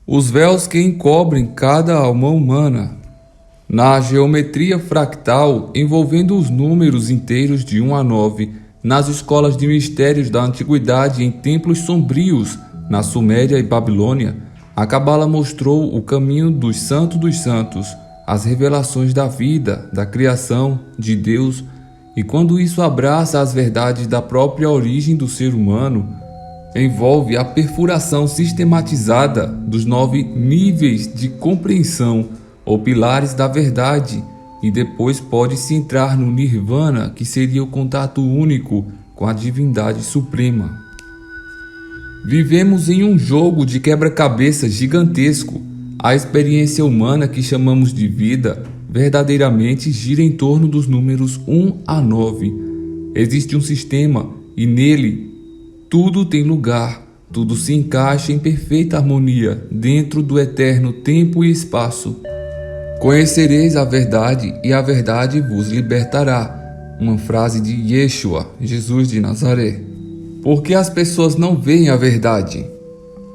Os véus que encobrem cada alma humana. Na geometria fractal, envolvendo os números inteiros de 1 a 9, nas escolas de mistérios da antiguidade em templos sombrios, na Suméria e Babilônia, a Cabala mostrou o caminho dos santos, as revelações da vida, da criação, de Deus, e quando isso abraça as verdades da própria origem do ser humano, envolve a perfuração sistematizada dos 9 níveis de compreensão ou pilares da verdade, e depois pode-se entrar no Nirvana, que seria o contato único com a divindade suprema. Vivemos em um jogo de quebra-cabeças gigantesco. A experiência humana que chamamos de vida verdadeiramente gira em torno dos números 1 a 9. Existe um sistema e nele tudo tem lugar, tudo se encaixa em perfeita harmonia dentro do eterno tempo e espaço. Conhecereis a verdade e a verdade vos libertará. Uma frase de Yeshua, Jesus de Nazaré. Por que as pessoas não veem a verdade?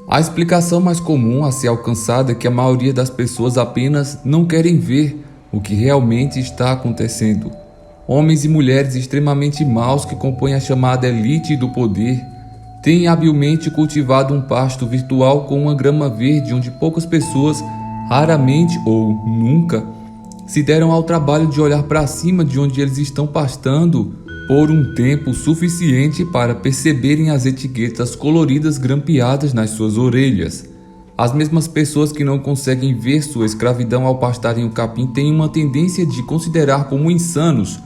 A explicação mais comum a ser alcançada é que a maioria das pessoas apenas não querem ver o que realmente está acontecendo. Homens e mulheres extremamente maus que compõem a chamada elite do poder têm habilmente cultivado um pasto virtual com uma grama verde onde poucas pessoas, raramente ou nunca, se deram ao trabalho de olhar para cima de onde eles estão pastando por um tempo suficiente para perceberem as etiquetas coloridas grampeadas nas suas orelhas. As mesmas pessoas que não conseguem ver sua escravidão ao pastarem o capim têm uma tendência de considerar como insanos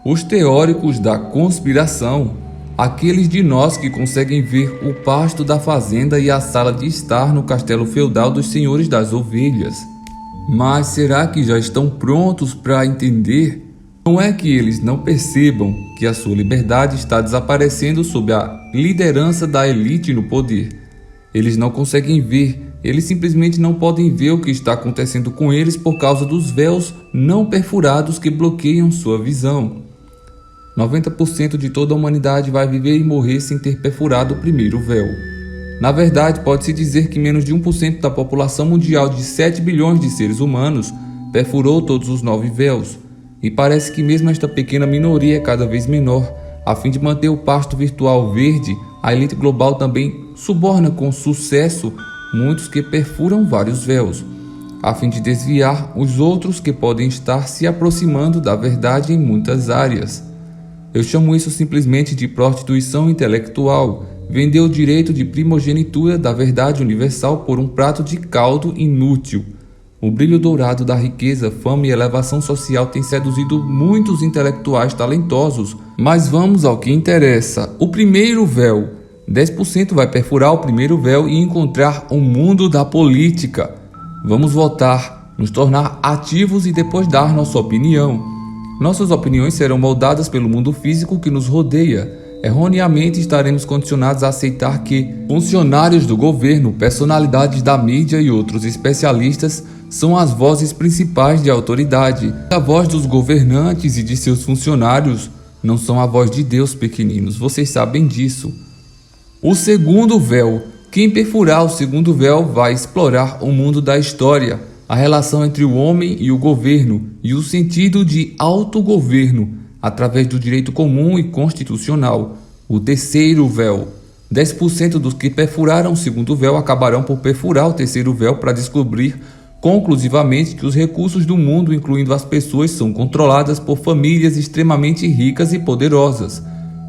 os teóricos da conspiração, aqueles de nós que conseguem ver o pasto da fazenda e a sala de estar no castelo feudal dos senhores das ovelhas. Mas será que já estão prontos para entender? Não é que eles não percebam que a sua liberdade está desaparecendo sob a liderança da elite no poder. Eles não conseguem ver, eles simplesmente não podem ver o que está acontecendo com eles por causa dos véus não perfurados que bloqueiam sua visão. 90% de toda a humanidade vai viver e morrer sem ter perfurado o primeiro véu. Na verdade, pode-se dizer que menos de 1% da população mundial de 7 bilhões de seres humanos perfurou todos os 9 véus. E parece que mesmo esta pequena minoria é cada vez menor. A fim de manter o pasto virtual verde, a elite global também suborna com sucesso muitos que perfuram vários véus, a fim de desviar os outros que podem estar se aproximando da verdade em muitas áreas. Eu chamo isso simplesmente de prostituição intelectual, vender o direito de primogenitura da verdade universal por um prato de caldo inútil. O brilho dourado da riqueza, fama e elevação social tem seduzido muitos intelectuais talentosos, mas vamos ao que interessa. O primeiro véu. 10% vai perfurar o primeiro véu e encontrar o mundo da política. Vamos votar, nos tornar ativos e depois dar nossa opinião. Nossas opiniões serão moldadas pelo mundo físico que nos rodeia. Erroneamente estaremos condicionados a aceitar que funcionários do governo, personalidades da mídia e outros especialistas são as vozes principais de autoridade. A voz dos governantes e de seus funcionários não são a voz de Deus, pequeninos, vocês sabem disso. O segundo véu. Quem perfurar o segundo véu vai explorar o mundo da história, a relação entre o homem e o governo e o sentido de autogoverno, através do direito comum e constitucional. O terceiro véu. 10% dos que perfuraram o segundo véu acabarão por perfurar o terceiro véu para descobrir conclusivamente que os recursos do mundo, incluindo as pessoas, são controladas por famílias extremamente ricas e poderosas,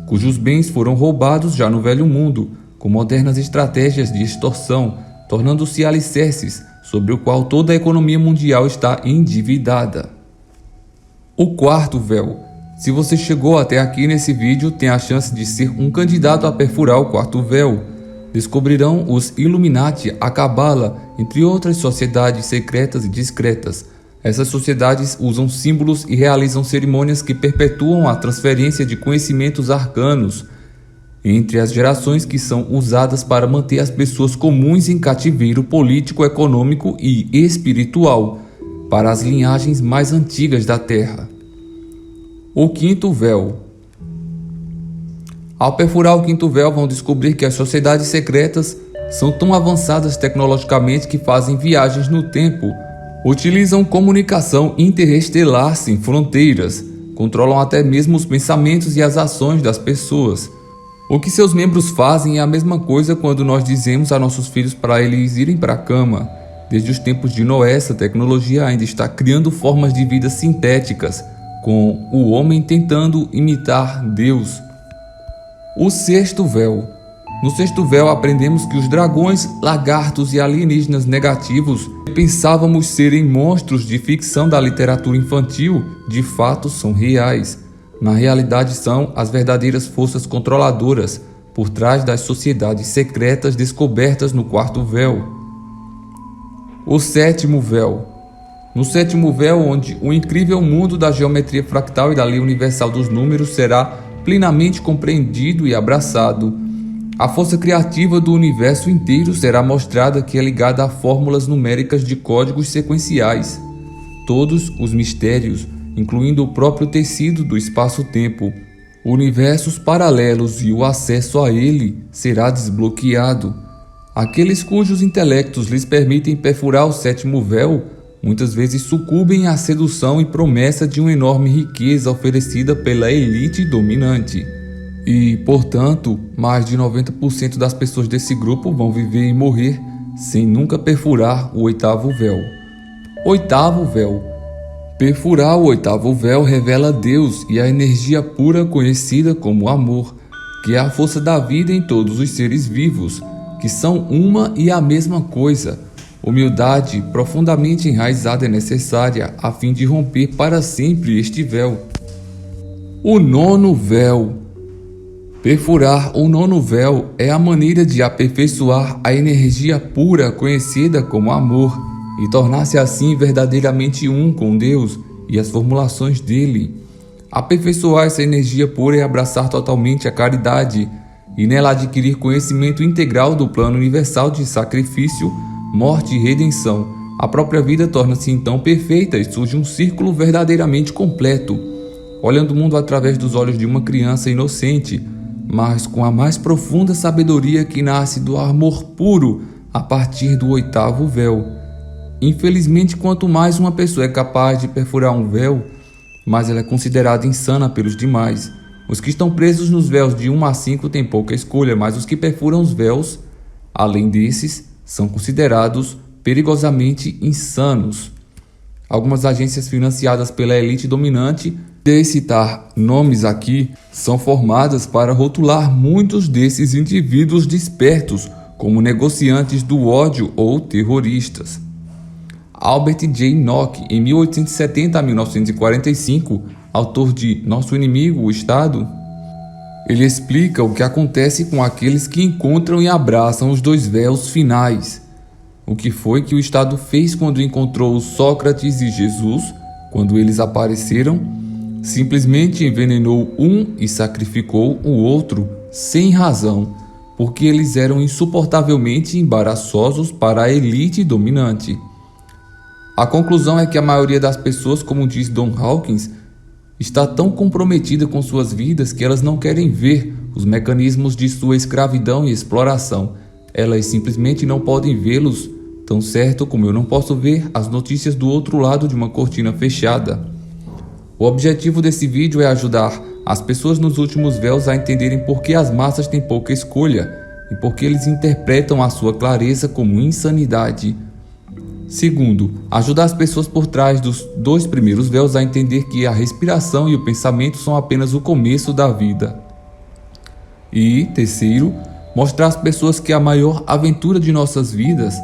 cujos bens foram roubados já no Velho Mundo, com modernas estratégias de extorsão, tornando-se alicerces sobre o qual toda a economia mundial está endividada. O quarto véu. Se você chegou até aqui nesse vídeo, tem a chance de ser um candidato a perfurar o quarto véu. Descobrirão os Illuminati, a Cabala, entre outras sociedades secretas e discretas. Essas sociedades usam símbolos e realizam cerimônias que perpetuam a transferência de conhecimentos arcanos entre as gerações, que são usadas para manter as pessoas comuns em cativeiro político, econômico e espiritual para as linhagens mais antigas da Terra. O quinto véu. Ao perfurar o quinto véu, vão descobrir que as sociedades secretas são tão avançadas tecnologicamente que fazem viagens no tempo, utilizam comunicação interestelar sem fronteiras, controlam até mesmo os pensamentos e as ações das pessoas. O que seus membros fazem é a mesma coisa quando nós dizemos a nossos filhos para eles irem para a cama. Desde os tempos de Noé, essa tecnologia ainda está criando formas de vida sintéticas, com o homem tentando imitar Deus. O sexto véu. No sexto véu aprendemos que os dragões, lagartos e alienígenas negativos que pensávamos serem monstros de ficção da literatura infantil, de fato são reais. Na realidade são as verdadeiras forças controladoras por trás das sociedades secretas descobertas no quarto véu. O sétimo véu. No sétimo véu, onde o incrível mundo da geometria fractal e da lei universal dos números será plenamente compreendido e abraçado, a força criativa do universo inteiro será mostrada, que é ligada a fórmulas numéricas de códigos sequenciais. Todos os mistérios, incluindo o próprio tecido do espaço-tempo, universos paralelos e o acesso a ele será desbloqueado. Aqueles cujos intelectos lhes permitem perfurar o sétimo véu muitas vezes sucumbem à sedução e promessa de uma enorme riqueza oferecida pela elite dominante. E, portanto, mais de 90% das pessoas desse grupo vão viver e morrer sem nunca perfurar o oitavo véu. Oitavo véu. Perfurar o oitavo véu revela Deus e a energia pura conhecida como amor, que é a força da vida em todos os seres vivos, que são uma e a mesma coisa. Humildade profundamente enraizada é necessária a fim de romper para sempre este véu. O nono véu. Perfurar o nono véu é a maneira de aperfeiçoar a energia pura conhecida como amor e tornar-se assim verdadeiramente um com Deus e as formulações dele. Aperfeiçoar essa energia pura é abraçar totalmente a caridade e nela adquirir conhecimento integral do plano universal de sacrifício, morte e redenção. A própria vida torna-se então perfeita e surge um círculo verdadeiramente completo, olhando o mundo através dos olhos de uma criança inocente, mas com a mais profunda sabedoria que nasce do amor puro a partir do oitavo véu. Infelizmente, quanto mais uma pessoa é capaz de perfurar um véu, mais ela é considerada insana pelos demais. Os que estão presos nos véus de 1 a 5 têm pouca escolha, mas os que perfuram os véus, além desses, são considerados perigosamente insanos. Algumas agências financiadas pela elite dominante, de citar nomes aqui, são formadas para rotular muitos desses indivíduos despertos como negociantes do ódio ou terroristas. Albert J. Nock, em 1870 a 1945, autor de Nosso Inimigo, o Estado, ele explica o que acontece com aqueles que encontram e abraçam os dois véus finais. O que foi que o Estado fez quando encontrou Sócrates e Jesus, quando eles apareceram? Simplesmente envenenou um e sacrificou o outro, sem razão, porque eles eram insuportavelmente embaraçosos para a elite dominante. A conclusão é que a maioria das pessoas, como diz Don Hawkins, está tão comprometida com suas vidas que elas não querem ver os mecanismos de sua escravidão e exploração. Elas simplesmente não podem vê-los, tão certo como eu não posso ver as notícias do outro lado de uma cortina fechada. O objetivo desse vídeo é ajudar as pessoas nos últimos véus a entenderem por que as massas têm pouca escolha e por que eles interpretam a sua clareza como insanidade. Segundo, ajudar as pessoas por trás dos 2 primeiros véus a entender que a respiração e o pensamento são apenas o começo da vida. E, terceiro, mostrar às pessoas que a maior aventura de nossas vidas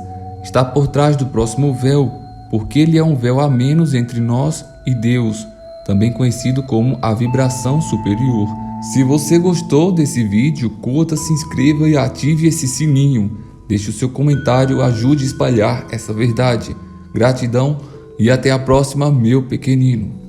está por trás do próximo véu, porque ele é um véu a menos entre nós e Deus, também conhecido como a vibração superior. Se você gostou desse vídeo, curta, se inscreva e ative esse sininho. Deixe o seu comentário, ajude a espalhar essa verdade. Gratidão e até a próxima, meu pequenino.